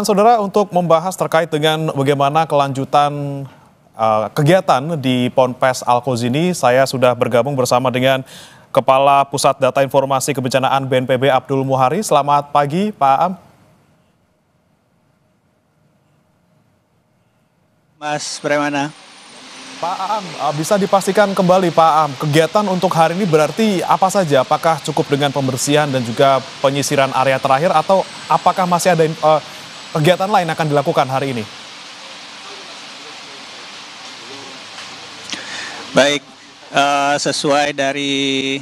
Saudara, untuk membahas terkait dengan bagaimana kelanjutan kegiatan di Ponpes Al-Quds ini, saya sudah bergabung bersama dengan Kepala Pusat Data Informasi Kebencanaan BNPB Abdul Muhari. Selamat pagi, Pak Aam. Mas Bremana. Pak Aam, bisa dipastikan kembali Pak Aam, kegiatan untuk hari ini berarti apa saja? Apakah cukup dengan pembersihan dan juga penyisiran area terakhir atau apakah masih ada kegiatan lain akan dilakukan hari ini? Baik, sesuai dari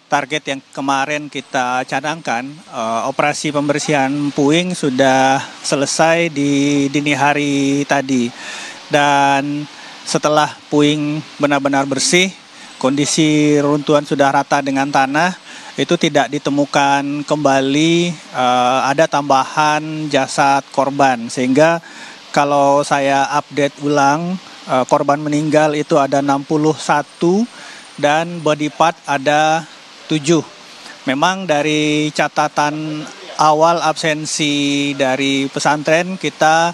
target yang kemarin kita cadangkan, operasi pembersihan puing sudah selesai di dini hari tadi. Dan setelah puing benar-benar bersih, kondisi runtuhan sudah rata dengan tanah, itu tidak ditemukan kembali ada tambahan jasad korban. Sehingga kalau saya update ulang, korban meninggal itu ada 61 dan body part ada 7. Memang dari catatan awal absensi dari pesantren kita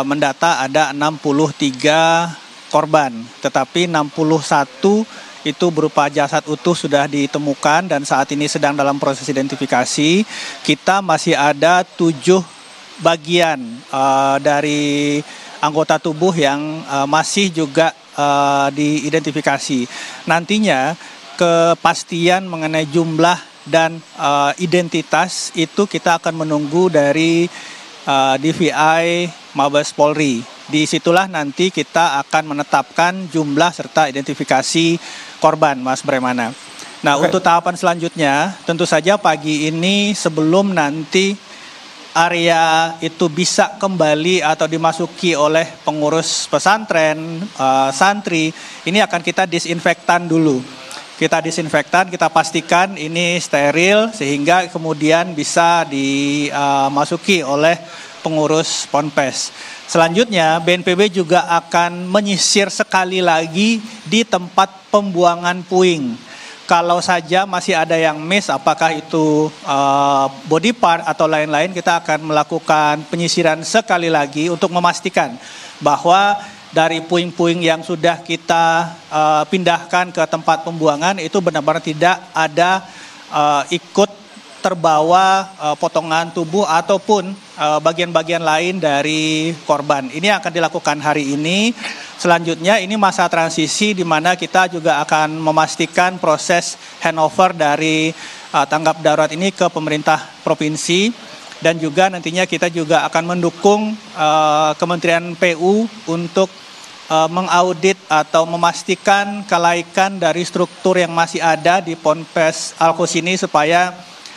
mendata ada 63 korban, tetapi 61 itu berupa jasad utuh sudah ditemukan dan saat ini sedang dalam proses identifikasi. Kita masih ada 7 bagian dari anggota tubuh yang masih juga diidentifikasi. Nantinya kepastian mengenai jumlah dan identitas itu kita akan menunggu dari DVI Mabes Polri. Disitulah nanti kita akan menetapkan jumlah serta identifikasi korban, Mas Bremana. Nah, untuk tahapan selanjutnya, tentu saja pagi ini sebelum nanti area itu bisa kembali atau dimasuki oleh pengurus pesantren, santri, ini akan kita disinfektan dulu. Kita disinfektan, kita pastikan ini steril sehingga kemudian bisa dimasuki oleh pengurus Ponpes. Selanjutnya BNPB juga akan menyisir sekali lagi di tempat pembuangan puing. Kalau saja masih ada yang miss, apakah itu body part atau lain-lain, kita akan melakukan penyisiran sekali lagi untuk memastikan bahwa dari puing-puing yang sudah kita pindahkan ke tempat pembuangan itu benar-benar tidak ada ikut terbawa potongan tubuh ataupun bagian-bagian lain dari korban. Ini akan dilakukan hari ini. Selanjutnya ini masa transisi di mana kita juga akan memastikan proses handover dari tanggap darurat ini ke pemerintah provinsi. Dan juga nantinya kita juga akan mendukung Kementerian PU untuk mengaudit atau memastikan kelaikan dari struktur yang masih ada di Ponpes Al-Quds ini supaya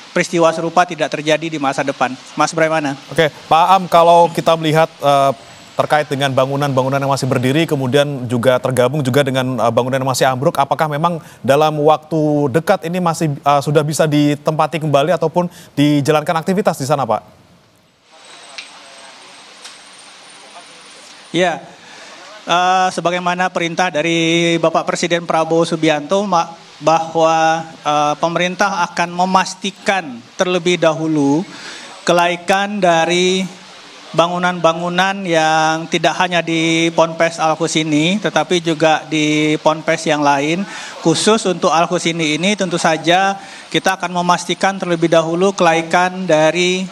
peristiwa serupa tidak terjadi di masa depan. Mas Bremana. Oke, Pak Aam, kalau kita melihat terkait dengan bangunan-bangunan yang masih berdiri, kemudian juga tergabung juga dengan bangunan yang masih ambruk, apakah memang dalam waktu dekat ini masih sudah bisa ditempati kembali ataupun dijalankan aktivitas di sana, Pak? Ya, sebagaimana perintah dari Bapak Presiden Prabowo Subianto, bahwa pemerintah akan memastikan terlebih dahulu kelaikan dari bangunan-bangunan yang tidak hanya di Ponpes Al-Quds ini, tetapi juga di Ponpes yang lain. Khusus untuk Al-Quds ini tentu saja kita akan memastikan terlebih dahulu kelaikan dari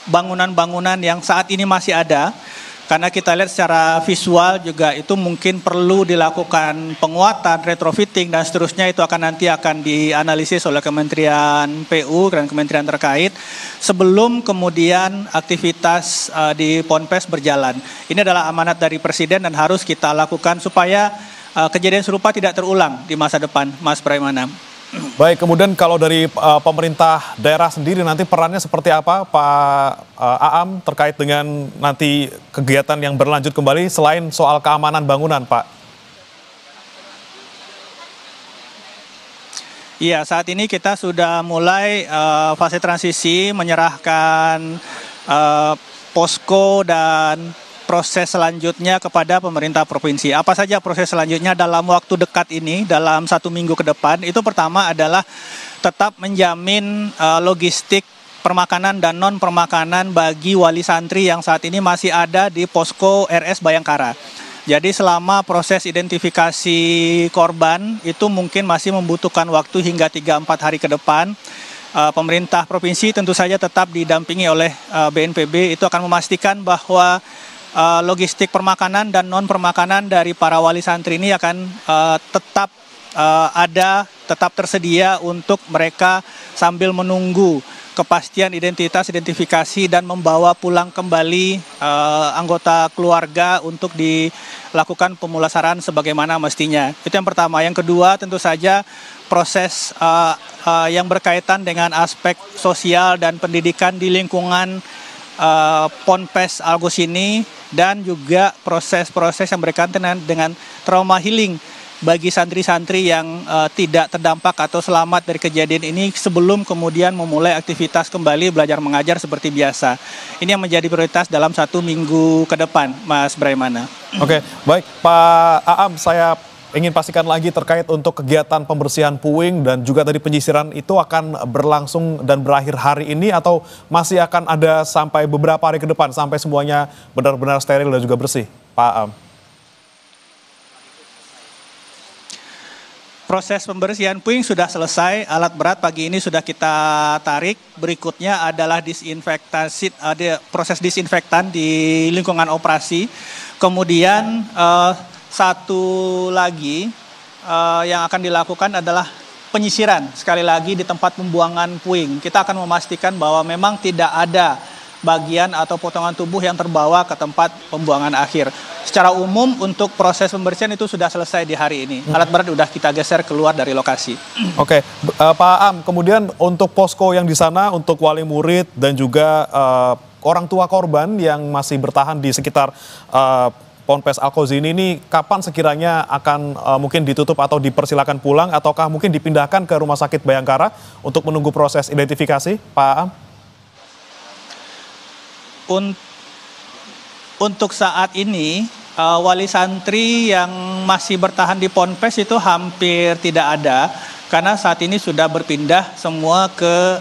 bangunan-bangunan yang saat ini masih ada. Karena kita lihat secara visual juga itu mungkin perlu dilakukan penguatan, retrofitting dan seterusnya, itu nanti akan dianalisis oleh Kementerian PU dan kementerian terkait sebelum kemudian aktivitas di Ponpes berjalan. Ini adalah amanat dari Presiden dan harus kita lakukan supaya kejadian serupa tidak terulang di masa depan, Mas Bremana. Baik, kemudian kalau dari pemerintah daerah sendiri nanti perannya seperti apa, Pak Aam, terkait dengan nanti kegiatan yang berlanjut kembali selain soal keamanan bangunan, Pak? Iya, saat ini kita sudah mulai fase transisi menyerahkan posko dan proses selanjutnya kepada pemerintah provinsi. Apa saja proses selanjutnya dalam waktu dekat ini, dalam 1 minggu ke depan? Itu pertama adalah tetap menjamin logistik permakanan dan non permakanan bagi wali santri yang saat ini masih ada di posko RS Bayangkara. Jadi selama proses identifikasi korban itu mungkin masih membutuhkan waktu hingga 3-4 hari ke depan. Pemerintah provinsi tentu saja tetap didampingi oleh BNPB itu akan memastikan bahwa logistik permakanan dan non permakanan dari para wali santri ini akan tetap tetap tersedia untuk mereka sambil menunggu kepastian identifikasi dan membawa pulang kembali anggota keluarga untuk dilakukan pemulasaran sebagaimana mestinya. Itu yang pertama. Yang kedua tentu saja proses yang berkaitan dengan aspek sosial dan pendidikan di lingkungan Ponpes Algos ini dan juga proses-proses yang berkaitan dengan trauma healing bagi santri-santri yang tidak terdampak atau selamat dari kejadian ini sebelum kemudian memulai aktivitas kembali belajar mengajar seperti biasa. Ini yang menjadi prioritas dalam 1 minggu ke depan, Mas Braimana. Oke, baik Pak Aam, saya ingin pastikan lagi terkait untuk kegiatan pembersihan puing dan juga tadi penyisiran itu akan berlangsung dan berakhir hari ini atau masih akan ada sampai beberapa hari ke depan sampai semuanya benar-benar steril dan juga bersih, Pak Aam? Proses pembersihan puing sudah selesai, alat berat pagi ini sudah kita tarik. Berikutnya adalah disinfektasi, proses disinfektan di lingkungan operasi. Kemudian satu lagi yang akan dilakukan adalah penyisiran. Sekali lagi di tempat pembuangan puing. Kita akan memastikan bahwa memang tidak ada bagian atau potongan tubuh yang terbawa ke tempat pembuangan akhir. Secara umum untuk proses pembersihan itu sudah selesai di hari ini. Alat berat sudah kita geser keluar dari lokasi. Oke, Pak Aam, kemudian untuk posko yang di sana untuk wali murid dan juga orang tua korban yang masih bertahan di sekitar Ponpes Algos ini kapan sekiranya akan mungkin ditutup atau dipersilakan pulang ataukah mungkin dipindahkan ke Rumah Sakit Bayangkara untuk menunggu proses identifikasi, Pak Aam? Untuk saat ini, wali santri yang masih bertahan di Ponpes itu hampir tidak ada, karena saat ini sudah berpindah semua ke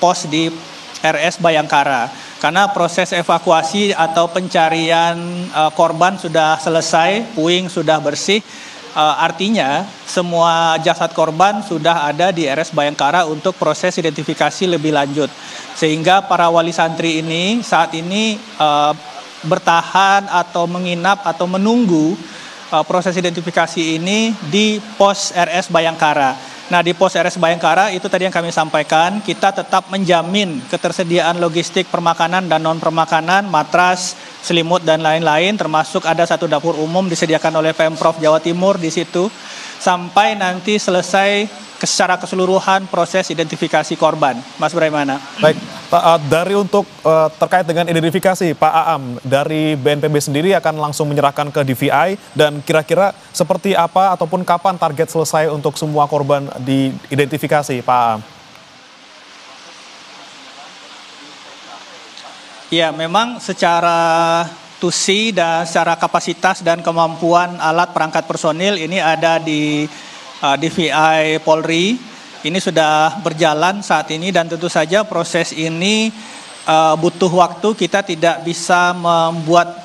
pos di RS Bayangkara. Karena proses evakuasi atau pencarian korban sudah selesai, puing sudah bersih, artinya semua jasad korban sudah ada di RS Bayangkara untuk proses identifikasi lebih lanjut. Sehingga para wali santri ini saat ini bertahan atau menginap atau menunggu proses identifikasi ini di pos RS Bayangkara. Nah, di pos RS Bayangkara itu tadi yang kami sampaikan, kita tetap menjamin ketersediaan logistik permakanan dan non permakanan, matras, selimut dan lain-lain, termasuk ada satu dapur umum disediakan oleh Pemprov Jawa Timur di situ sampai nanti selesai secara keseluruhan proses identifikasi korban. Mas Braimana. Baik, dari untuk terkait dengan identifikasi, Pak Aam, dari BNPB sendiri akan langsung menyerahkan ke DVI dan kira-kira seperti apa ataupun kapan target selesai untuk semua korban diidentifikasi, Pak Aam? Ya, memang secara tusi dan secara kapasitas dan kemampuan alat perangkat personil ini ada di DVI Polri. Ini sudah berjalan saat ini dan tentu saja proses ini butuh waktu. Kita tidak bisa membuat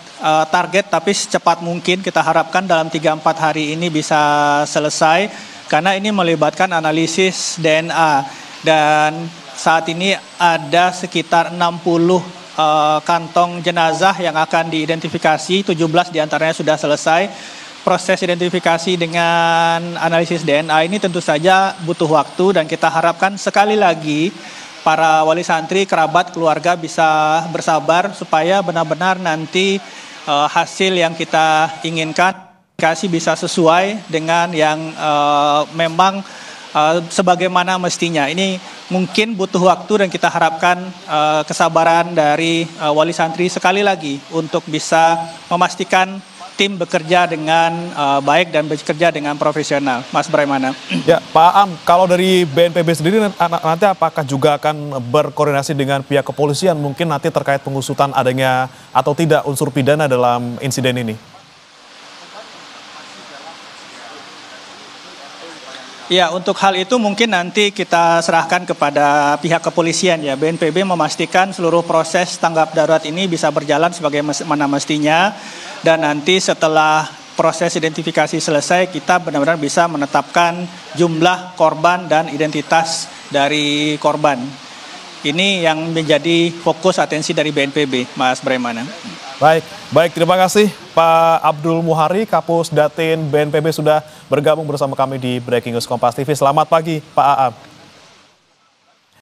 target tapi secepat mungkin kita harapkan dalam 3-4 hari ini bisa selesai karena ini melibatkan analisis DNA dan saat ini ada sekitar 60 kantong jenazah yang akan diidentifikasi, 17 diantaranya sudah selesai. Proses identifikasi dengan analisis DNA ini tentu saja butuh waktu dan kita harapkan sekali lagi para wali santri, kerabat, keluarga bisa bersabar supaya benar-benar nanti hasil yang kita inginkan bisa sesuai dengan yang memang sebagaimana mestinya. Ini mungkin butuh waktu dan kita harapkan kesabaran dari wali santri sekali lagi untuk bisa memastikan tim bekerja dengan baik dan bekerja dengan profesional. Mas Braimana. Ya, Pak Aam, kalau dari BNPB sendiri nanti apakah juga akan berkoordinasi dengan pihak kepolisian mungkin nanti terkait pengusutan adanya atau tidak unsur pidana dalam insiden ini? Ya, untuk hal itu mungkin nanti kita serahkan kepada pihak kepolisian ya. BNPB memastikan seluruh proses tanggap darurat ini bisa berjalan sebagaimana mestinya. Dan nanti setelah proses identifikasi selesai, kita benar-benar bisa menetapkan jumlah korban dan identitas dari korban. Ini yang menjadi fokus atensi dari BNPB, Mas Bremana. Baik, terima kasih Pak Abdul Muhari, Kapus Datin BNPB sudah bergabung bersama kami di Breaking News Kompas TV. Selamat pagi Pak AA.